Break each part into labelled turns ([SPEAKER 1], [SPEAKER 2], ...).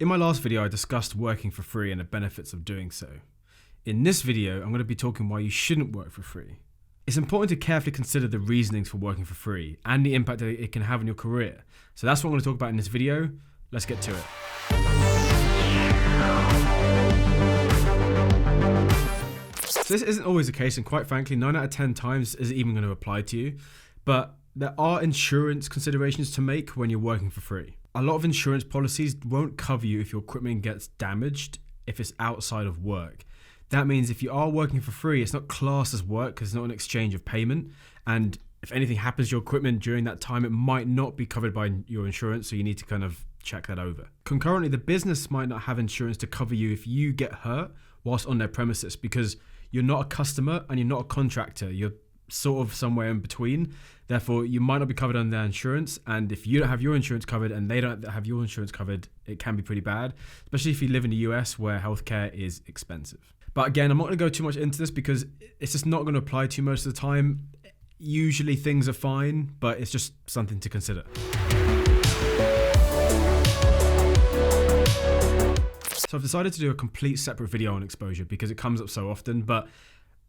[SPEAKER 1] In my last video, I discussed working for free and the benefits of doing so. In this video, I'm going to be talking why you shouldn't work for free. It's important to carefully consider the reasonings for working for free and the impact that it can have on your career. So that's what I'm going to talk about in this video. Let's get to it. So this isn't always the case, and quite frankly, 9 out of 10 times isn't even going to apply to you. But there are insurance considerations to make when you're working for free. A lot of insurance policies won't cover you if your equipment gets damaged if it's outside of work. That means if you are working for free, it's not classed as work because it's not an exchange of payment. And if anything happens to your equipment during that time, it might not be covered by your insurance, so you need to kind of check that over. Concurrently, the business might not have insurance to cover you if you get hurt whilst on their premises because you're not a customer and you're not a contractor. You're sort of somewhere in between. Therefore, you might not be covered under their insurance. And if you don't have your insurance covered and they don't have your insurance covered, it can be pretty bad, especially if you live in the US where healthcare is expensive. But again, I'm not going to go too much into this because it's just not going to apply to you most of the time. Usually things are fine, but it's just something to consider. So I've decided to do a complete separate video on exposure because it comes up so often. But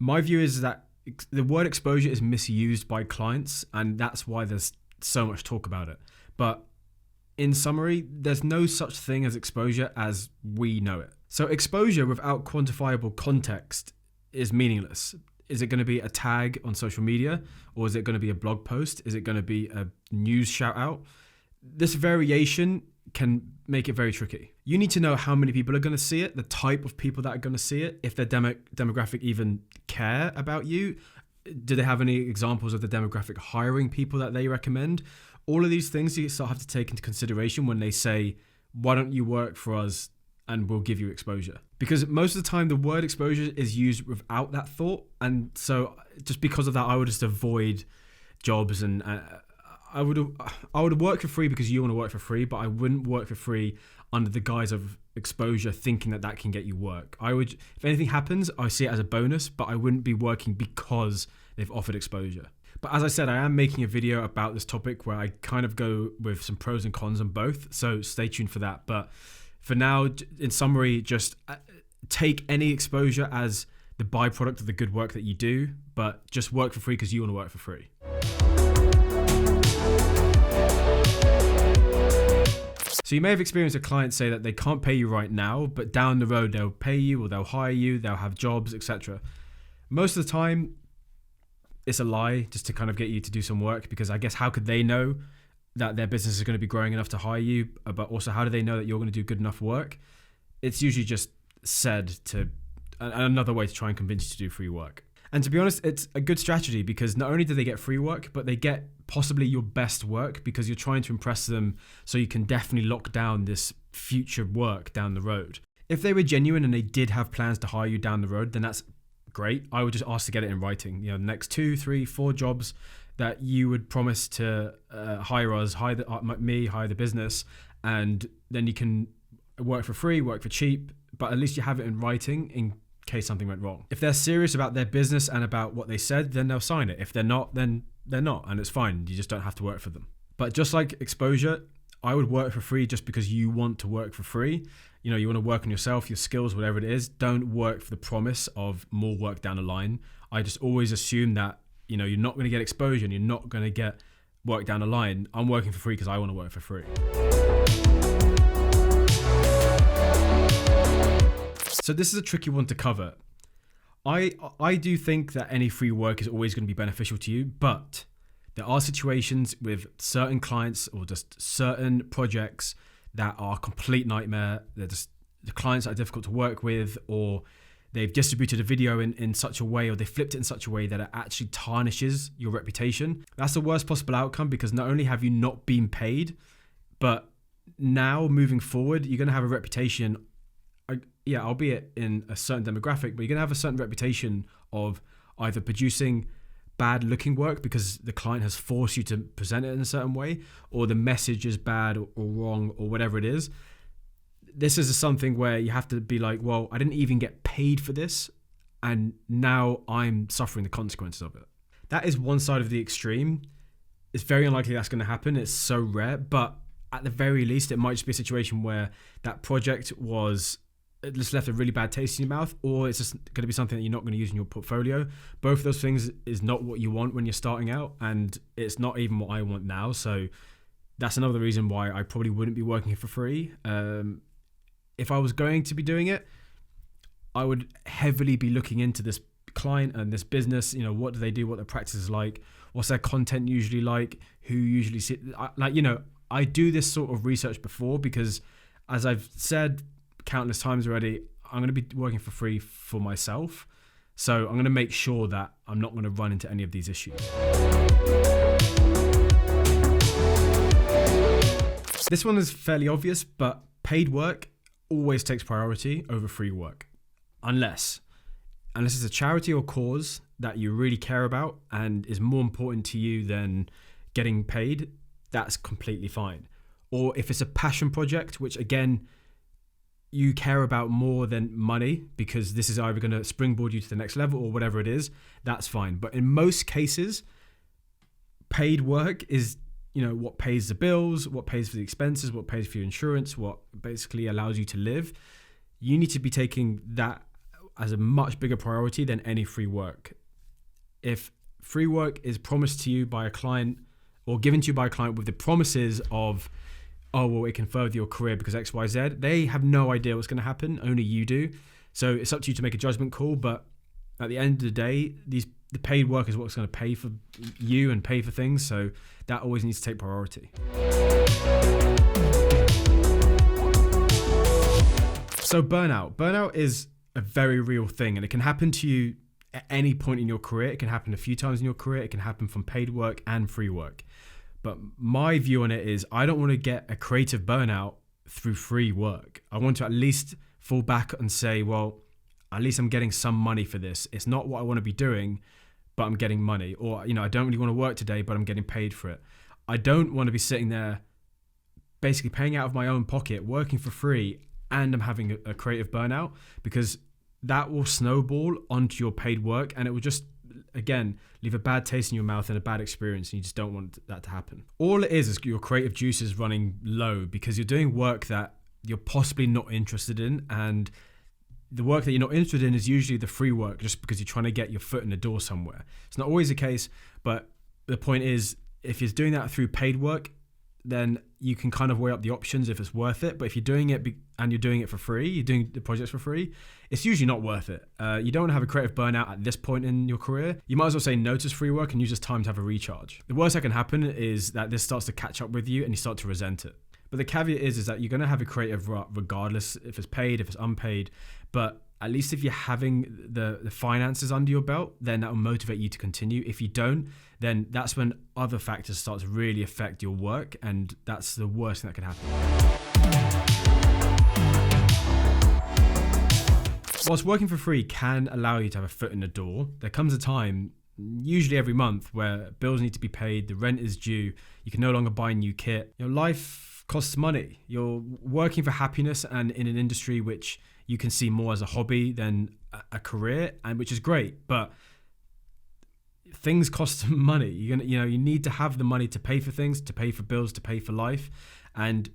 [SPEAKER 1] my view is that the word exposure is misused by clients, and that's why there's so much talk about it. But in summary, there's no such thing as exposure as we know it. So exposure without quantifiable context is meaningless. Is it going to be a tag on social media, or is it going to be a blog post? Is it going to be a news shout out? This variation can make it very tricky. You need to know how many people are going to see it, the type of people that are going to see it, if their demographic even care about you. Do they have any examples of the demographic hiring people that they recommend? All of these things you still have to take into consideration when they say, why don't you work for us and we'll give you exposure? Because most of the time the word exposure is used without that thought. And so just because of that, I would just avoid jobs, and I would work for free because you want to work for free, but I wouldn't work for free under the guise of exposure thinking that can get you work. I would, if anything happens, I see it as a bonus, but I wouldn't be working because they've offered exposure. But as I said, I am making a video about this topic where I kind of go with some pros and cons on both, so stay tuned for that. But for now, in summary, just take any exposure as the byproduct of the good work that you do, but just work for free because you want to work for free. So you may have experienced a client say that they can't pay you right now, but down the road they'll pay you or they'll hire you, they'll have jobs, etc. Most of the time, it's a lie just to kind of get you to do some work, because I guess how could they know that their business is going to be growing enough to hire you, but also how do they know that you're going to do good enough work? It's usually just said to another way to try and convince you to do free work. And to be honest, it's a good strategy because not only do they get free work, but they get possibly your best work because you're trying to impress them, so you can definitely lock down this future work down the road. If they were genuine and they did have plans to hire you down the road, then that's great. I would just ask to get it in writing. The next 2, 3, 4 jobs that you would promise to hire us, hire the business, and then you can work for free, work for cheap, but at least you have it in writing in case something went wrong. If they're serious about their business and about what they said, then they'll sign it. If they're not, then they're not, and it's fine. You just don't have to work for them. But just like exposure, I would work for free just because you want to work for free. You want to work on yourself, your skills, whatever it is. Don't work for the promise of more work down the line. I just always assume that, you're not going to get exposure and you're not going to get work down the line. I'm working for free because I want to work for free. So this is a tricky one to cover. I do think that any free work is always going to be beneficial to you, but there are situations with certain clients or just certain projects that are a complete nightmare. They're just the clients are difficult to work with, or they've distributed a video in such a way, or they flipped it in such a way that it actually tarnishes your reputation. That's the worst possible outcome because not only have you not been paid, but now moving forward, you're going to have a reputation, albeit in a certain demographic, but you're going to have a certain reputation of either producing bad looking work because the client has forced you to present it in a certain way, or the message is bad or wrong or whatever it is. This is something where you have to be like, well, I didn't even get paid for this, and now I'm suffering the consequences of it. That is one side of the extreme. It's very unlikely that's going to happen. It's so rare, but at the very least, it might just be a situation where that project it just left a really bad taste in your mouth, or it's just going to be something that you're not going to use in your portfolio. Both of those things is not what you want when you're starting out, and it's not even what I want now. So that's another reason why I probably wouldn't be working for free. If I was going to be doing it, I would heavily be looking into this client and this business. What do they do? What their practice is like? What's their content usually like? Who usually I do this sort of research before, because as I've said countless times already, I'm going to be working for free for myself. So I'm going to make sure that I'm not going to run into any of these issues. This one is fairly obvious, but paid work always takes priority over free work. Unless it's a charity or cause that you really care about and is more important to you than getting paid, that's completely fine. Or if it's a passion project, which again, you care about more than money, because this is either going to springboard you to the next level or whatever it is, that's fine. But in most cases, paid work is, what pays the bills, what pays for the expenses, what pays for your insurance, what basically allows you to live. You need to be taking that as a much bigger priority than any free work. If free work is promised to you by a client or given to you by a client with the promises of, oh, well, it can further your career because X, Y, Z, they have no idea what's going to happen. Only you do. So it's up to you to make a judgment call. But at the end of the day, the paid work is what's going to pay for you and pay for things. So that always needs to take priority. So burnout. Burnout is a very real thing, and it can happen to you at any point in your career. It can happen a few times in your career. It can happen from paid work and free work. But my view on it is I don't want to get a creative burnout through free work. I want to at least fall back and say, well, at least I'm getting some money for this. It's not what I want to be doing, but I'm getting money. Or, I don't really want to work today, but I'm getting paid for it. I don't want to be sitting there basically paying out of my own pocket, working for free, and I'm having a creative burnout, because that will snowball onto your paid work, and it will just, again, leave a bad taste in your mouth and a bad experience, and you just don't want that to happen. All it is your creative juices running low because you're doing work that you're possibly not interested in, and the work that you're not interested in is usually the free work just because you're trying to get your foot in the door somewhere. It's not always the case, but the point is, if you're doing that through paid work, then you can kind of weigh up the options if it's worth it. But if you're doing it and you're doing it for free, you're doing the projects for free, it's usually not worth it. You don't want to have a creative burnout at this point in your career. You might as well say no to free work and use this time to have a recharge. The worst that can happen is that this starts to catch up with you and you start to resent it. But the caveat is that you're going to have a creative rut regardless if it's paid, if it's unpaid. But at least if you're having the finances under your belt, then that will motivate you to continue. If you don't, then that's when other factors start to really affect your work, and that's the worst thing that could happen. Whilst working for free can allow you to have a foot in the door, there comes a time, usually every month, where bills need to be paid, the rent is due, you can no longer buy new kit. Your life costs money. You're working for happiness and in an industry which you can see more as a hobby than a career, and which is great, but things cost some money. You need to have the money to pay for things, to pay for bills, to pay for life, and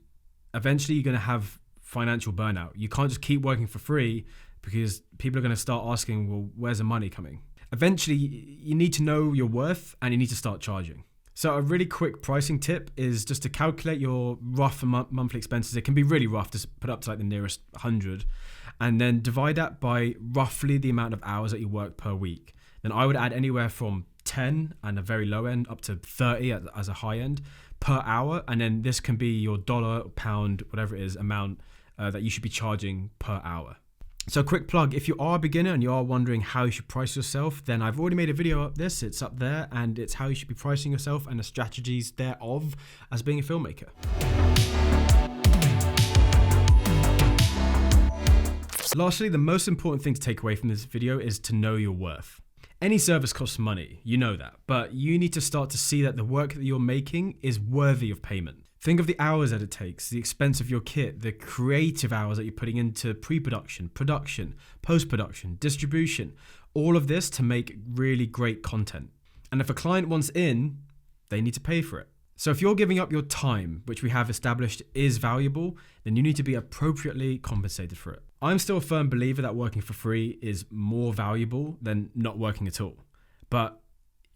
[SPEAKER 1] eventually you're going to have financial burnout. You can't just keep working for free because people are going to start asking, well, where's the money coming? Eventually, you need to know your worth and you need to start charging. So a really quick pricing tip is just to calculate your rough monthly expenses. It can be really rough, just put up to like the nearest 100, and then divide that by roughly the amount of hours that you work per week. Then I would add anywhere from 10 and a very low end up to 30 as a high end per hour. And then this can be your dollar, pound, whatever it is, amount that you should be charging per hour. So quick plug, if you are a beginner and you are wondering how you should price yourself, then I've already made a video of this, it's up there, and it's how you should be pricing yourself and the strategies thereof as being a filmmaker. Lastly, the most important thing to take away from this video is to know your worth. Any service costs money, you know that, but you need to start to see that the work that you're making is worthy of payment. Think of the hours that it takes, the expense of your kit, the creative hours that you're putting into pre-production, production, post-production, distribution, all of this to make really great content. And if a client wants in, they need to pay for it. So if you're giving up your time, which we have established is valuable, then you need to be appropriately compensated for it. I'm still a firm believer that working for free is more valuable than not working at all. But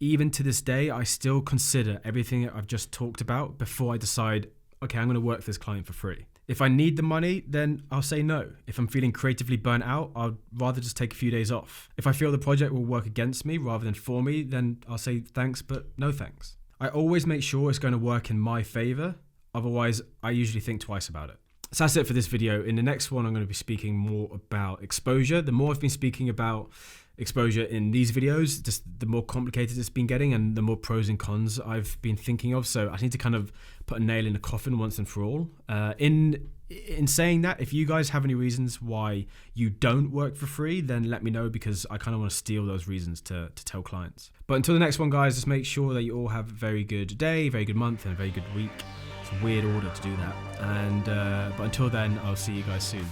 [SPEAKER 1] even to this day, I still consider everything I've just talked about before I decide, okay, I'm going to work for this client for free. If I need the money, then I'll say no. If I'm feeling creatively burnt out, I'd rather just take a few days off. If I feel the project will work against me rather than for me, then I'll say thanks, but no thanks. I always make sure it's going to work in my favor. Otherwise, I usually think twice about it. So that's it for this video. In the next one, I'm going to be speaking more about exposure. The more I've been speaking about exposure in these videos, just the more complicated it's been getting and the more pros and cons I've been thinking of. So I need to kind of put a nail in the coffin once and for all. In saying that, if you guys have any reasons why you don't work for free, then let me know, because I kind of want to steal those reasons to tell clients. But until the next one, guys, just make sure that you all have a very good day, very good month, and a very good week. It's a weird order to do that. But until then, I'll see you guys soon.